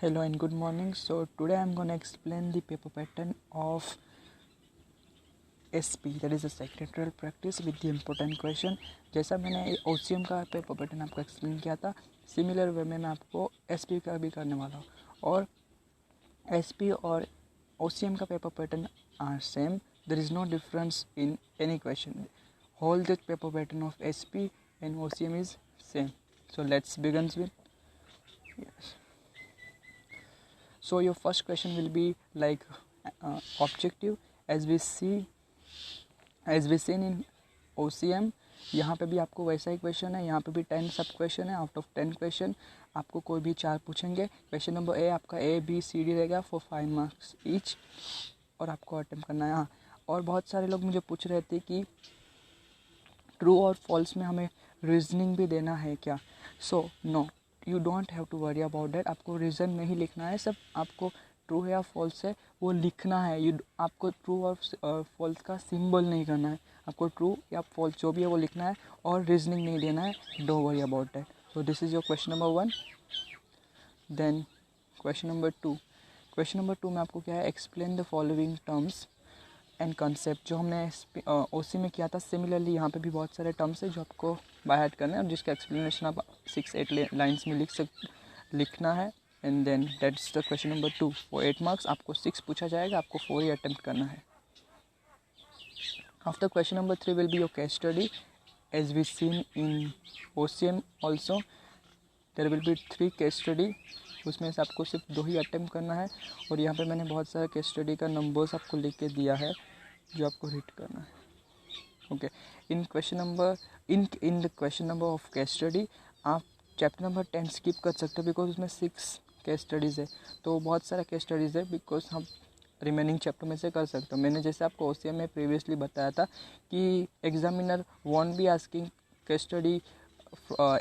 Hello and good morning. So today I'm going to explain the paper pattern of SP, that is a secretarial practice with the important question. जैसा मैंने OCM का paper pattern आपको explain किया था, similar way में मैं आपको SP का भी करने वाला हूँ. और SP और OCM का paper pattern are same. There is no difference in any question. Whole the paper pattern of SP and OCM is same. So let's begin with. Yes. So your first question will be like objective as we seen in OCM. यहाँ पे भी आपको वैसा ही question है. यहाँ पे भी 10 सब क्वेश्चन है. आउट ऑफ 10 क्वेश्चन आपको कोई भी 4 पूछेंगे. क्वेश्चन नंबर ए आपका ABCD रहेगा फॉर 5 मार्क्स ईच और आपको अटेम्प्ट करना है. हाँ, और बहुत सारे लोग मुझे पूछ रहे थे कि ट्रू और फॉल्स में हमें रीजनिंग भी देना है क्या. So no, you don't have to worry about that. आपको रीज़न नहीं लिखना है, सब आपको ट्रू है या फॉल्स है वो लिखना है. आपको ट्रू और फॉल्स का सिंबल नहीं करना है. आपको ट्रू या फॉल्स जो भी है वो लिखना है और रीजनिंग नहीं देना है. Don't worry about that. So this is your question number 1. Then question number 2. Question number 2 में आपको क्या है, explain the following terms and concept. जो हमने ओसी में किया था, सिमिलरली यहाँ पे भी बहुत सारे टर्म्स है जो आपको बाय हार्ट करना है और जिसका एक्सप्लेनेशन आप 6-8 लाइन्स में लिखना है. And then that's the question number 2 for 8 marks. आपको 6 पूछा जाएगा, आपको 4 ही अटेम्प्ट करना है. After question number 3 will be your case study as we seen in OCM also. There will be 3 case study. उसमें से आपको सिर्फ 2 ही अटेम्प्ट करना है. और यहाँ पे मैंने बहुत सारे केस स्टडी का नंबर्स आपको लिख के दिया है जो आपको रीड करना है. Okay, in the question number of case study आप चैप्टर नंबर 10 स्किप कर सकते हो बिकॉज उसमें 6 केस स्टडीज़ है. तो बहुत सारा केस स्टडीज़ है बिकॉज हम रिमेनिंग चैप्टर में से कर सकते हो. मैंने जैसे आपको OCM में प्रीवियसली बताया था कि examiner want be asking case study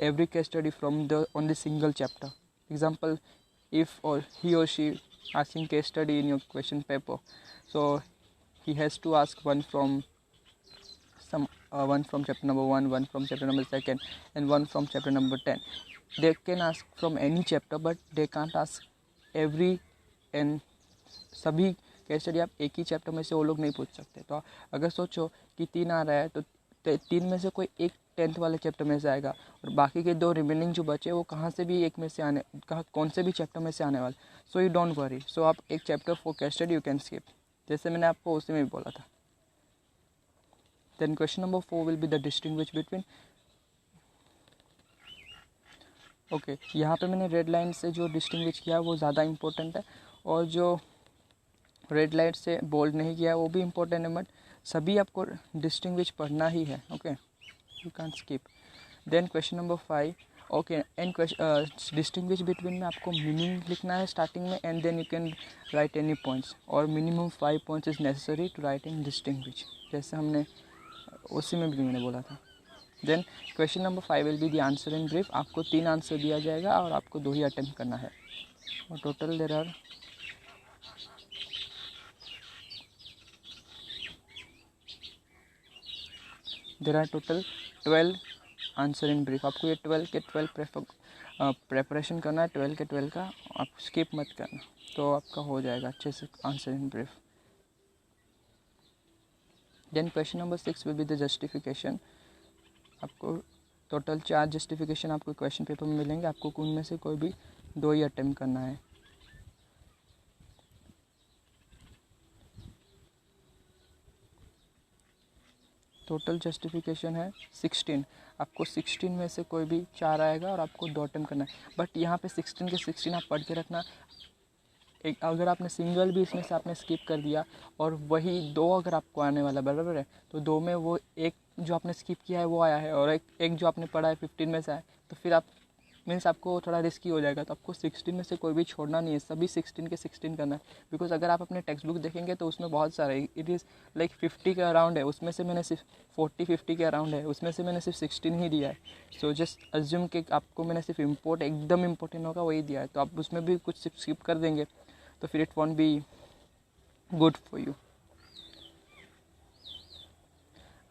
every case study from the only single chapter. Example, if or he or she asking case study in your question paper, so he has to ask one from chapter number 1, one from chapter number 2, and one from chapter number 10. They can ask from any chapter but they can't ask every and सभी case study आप एक ही chapter में से वो लोग नहीं पूछ सकते. तो अगर सोचो कि 3 आ रहा है तो 3 में से कोई एक 10th वाले चैप्टर में से आएगा और बाकी के 2 रिमेनिंग जो बचे वो कहाँ से भी एक में से कौन से भी चैप्टर में से आने वाले. So you don't worry. So आप एक chapter for case study you can skip, जैसे मैंने आपको उसी में भी बोला था. Then question number 4 will be the distinguish between. Okay, यहाँ पे मैंने रेड लाइन से जो डिस्टिंग्विश किया वो ज़्यादा इंपॉर्टेंट है और जो रेड लाइट से बोल्ड नहीं किया वो भी इम्पोर्टेंट है. बट सभी आपको डिस्टिंग्विश पढ़ना ही है. Okay, you can skip. Then question number 5. Okay, and distinguish between में आपको मीनिंग लिखना है स्टार्टिंग में and then you can write any points और minimum 5 points is necessary to write in distinguish, जैसे हमने उसी में भी मैंने बोला था. Then question number 5 will be the answer in brief. आपको 3 आंसर दिया जाएगा और आपको 2 ही अटेम्प्ट करना है. और total there are total 12 answer in brief. आपको ये 12 के 12 प्रेपरेशन करना है. 12 के 12 का आप स्किप मत करना, तो आपका हो जाएगा अच्छे से answer in brief. Then question number 6 will be the justification. आपको टोटल 4 जस्टिफिकेशन आपको क्वेश्चन पेपर में मिलेंगे. आपको उनमें से कोई भी 2 ही अटेम्प्ट करना है. टोटल जस्टिफिकेशन है 16. आपको 16 में से कोई भी 4 आएगा और आपको 2 अटेम्प्ट करना है. बट यहाँ पे 16 के 16 आप पढ़ के रखना. एक अगर आपने सिंगल भी इसमें से आपने स्किप कर दिया और वही 2 अगर आपको आने वाला बराबर है तो 2 में वो एक जो आपने स्किप किया है वो आया है और एक जो आपने पढ़ा है 15 में से आया, तो फिर आप मीन्स आपको थोड़ा रिस्की हो जाएगा. तो आपको 16 में से कोई भी छोड़ना नहीं है, सभी 16 के 16 करना है. बिकॉज अगर आप अपने टेक्स्ट बुक देखेंगे तो उसमें बहुत सारे इट इज़ लाइक 50 के अराउंड है, उसमें से मैंने सिर्फ 40-50 के अराउंड है, उसमें से मैंने सिर्फ 16 ही दिया है. सो जस्ट अज्यूम कि आपको मैंने सिर्फ एकदम इम्पोर्टेंट होगा वही दिया है. तो आप उसमें भी कुछ स्किप कर देंगे तो फिर it won't be good for you.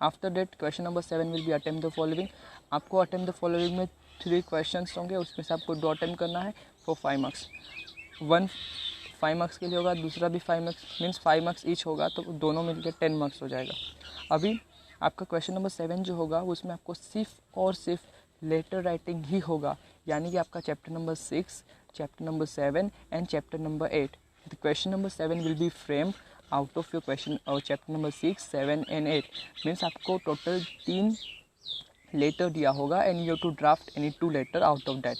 After that question number 7 will be attempt the following. आपको अटेम्प्ट द फॉलोइंग में 3 क्वेश्चंस होंगे, उसमें से आपको 2 अटेम्प्ट करना है फॉर 5 मार्क्स. वन 5 मार्क्स के लिए होगा, दूसरा भी 5 मार्क्स, मीन्स 5 मार्क्स ईच होगा, तो दोनों मिलकर 10 मार्क्स हो जाएगा। अभी आपका क्वेश्चन नंबर 7 जो होगा उसमें आपको सिर्फ और सिर्फ लेटर राइटिंग ही होगा, यानी कि आपका chapter number 6, chapter number 7 and chapter number 8। The question number 7 will be framed out of your question और चैप्टर नंबर 6, 7 एंड 8। मीन्स आपको टोटल 3 लेटर दिया होगा and you have to draft any 2 letter out of that.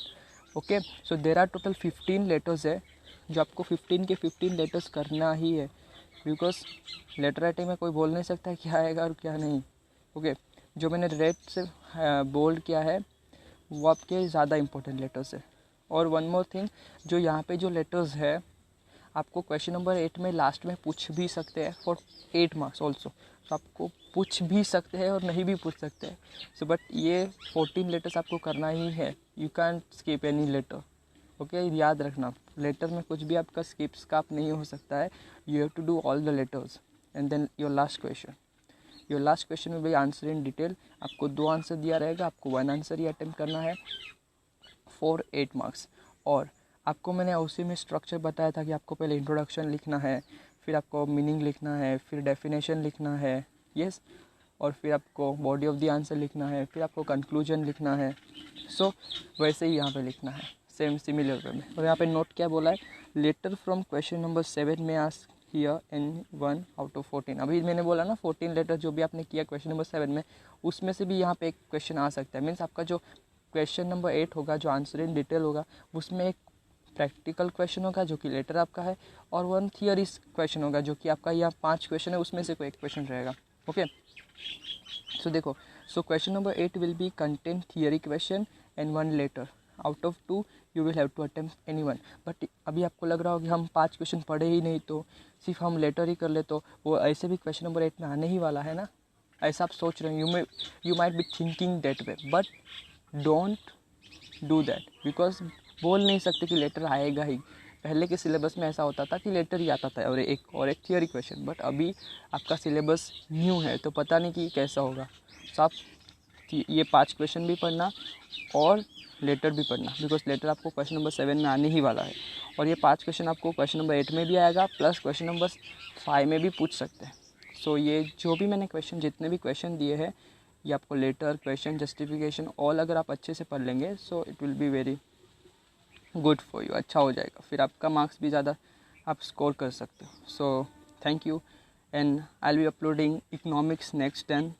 Okay, so there are total 15 letters है, जो आपको 15 के 15 letters करना ही है, बिकॉज लेटर राइटिंग में कोई बोल नहीं सकता क्या आएगा और क्या नहीं। ओके, जो मैंने रेड से बोल्ड किया है वो आपके ज़्यादा इंपॉर्टेंट लेटर्स है। और वन मोर थिंग, जो यहाँ पे जो लेटर्स है आपको क्वेश्चन नंबर 8 में लास्ट में पूछ भी सकते हैं फॉर 8 मार्क्स ऑल्सो, तो आपको पूछ भी सकते हैं और नहीं भी पूछ सकते हैं। सो बट ये 14 लेटर्स आपको करना ही है, you can skip any letter. Okay, याद रखना लेटर में कुछ भी आपका स्किप स्काप नहीं हो सकता है, you have to do all the letters. And then your last question में भी आंसर इन डिटेल, आपको 2 आंसर दिया रहेगा, आपको 1 आंसर ही अटेम्प्ट करना है फॉर 8 मार्क्स। और आपको मैंने उसी में स्ट्रक्चर बताया था कि आपको पहले इंट्रोडक्शन लिखना है, फिर आपको मीनिंग लिखना है, फिर डेफिनेशन लिखना है, यस, और फिर आपको बॉडी ऑफ द आंसर लिखना है, फिर आपको कंक्लूजन लिखना है। सो वैसे ही यहाँ पे लिखना है, सेम सिमिलर वे में। और यहाँ पे नोट क्या बोला है, लेटर फ्रॉम क्वेश्चन नंबर 7 में ask here an 1 out of 14। अभी मैंने बोला ना 14 लेटर जो भी आपने किया क्वेश्चन नंबर 7 में, उसमें से भी यहाँ पे एक क्वेश्चन आ सकता है। मीन्स आपका जो क्वेश्चन नंबर 8 होगा, जो आंसर इन डिटेल होगा, उसमें एक प्रैक्टिकल क्वेश्चन होगा जो कि लेटर आपका है, और 1 थियरी क्वेश्चन होगा जो कि आपका यहाँ 5 क्वेश्चन है, उसमें से कोई एक क्वेश्चन रहेगा। ओके, सो देखो, so question number 8 will be content theory question and 1 letter. Out of 2 you will have to attempt any 1। But अभी आपको लग रहा हो कि हम 5 क्वेश्चन पढ़े ही नहीं, तो सिर्फ हम लेटर ही कर ले, तो वो ऐसे भी क्वेश्चन नंबर 8 में आने ही वाला है ना, ऐसा आप सोच रहे हैं। You might be thinking that way, but don't do that, because बोल नहीं सकते कि लेटर आएगा ही। पहले के सिलेबस में ऐसा होता था कि लेटर ही आता था और एक थियरी क्वेश्चन, बट अभी आपका सिलेबस न्यू है तो पता नहीं कि कैसा होगा। तो आप ये 5 क्वेश्चन भी पढ़ना और लेटर भी पढ़ना, बिकॉज लेटर आपको क्वेश्चन नंबर 7 में आने ही वाला है, और ये 5 क्वेश्चन आपको क्वेश्चन नंबर 8 में भी आएगा, प्लस क्वेश्चन नंबर 5 में भी पूछ सकते हैं। सो ये जो भी मैंने क्वेश्चन, जितने भी क्वेश्चन दिए हैं, ये आपको लेटर, क्वेश्चन, जस्टिफिकेशन, ऑल अगर आप अच्छे से पढ़ लेंगे, so it will be very good for you, अच्छा हो जाएगा, फिर आपका मार्क्स भी ज़्यादा आप स्कोर कर सकते हो। So thank you, and I will be uploading economics next time.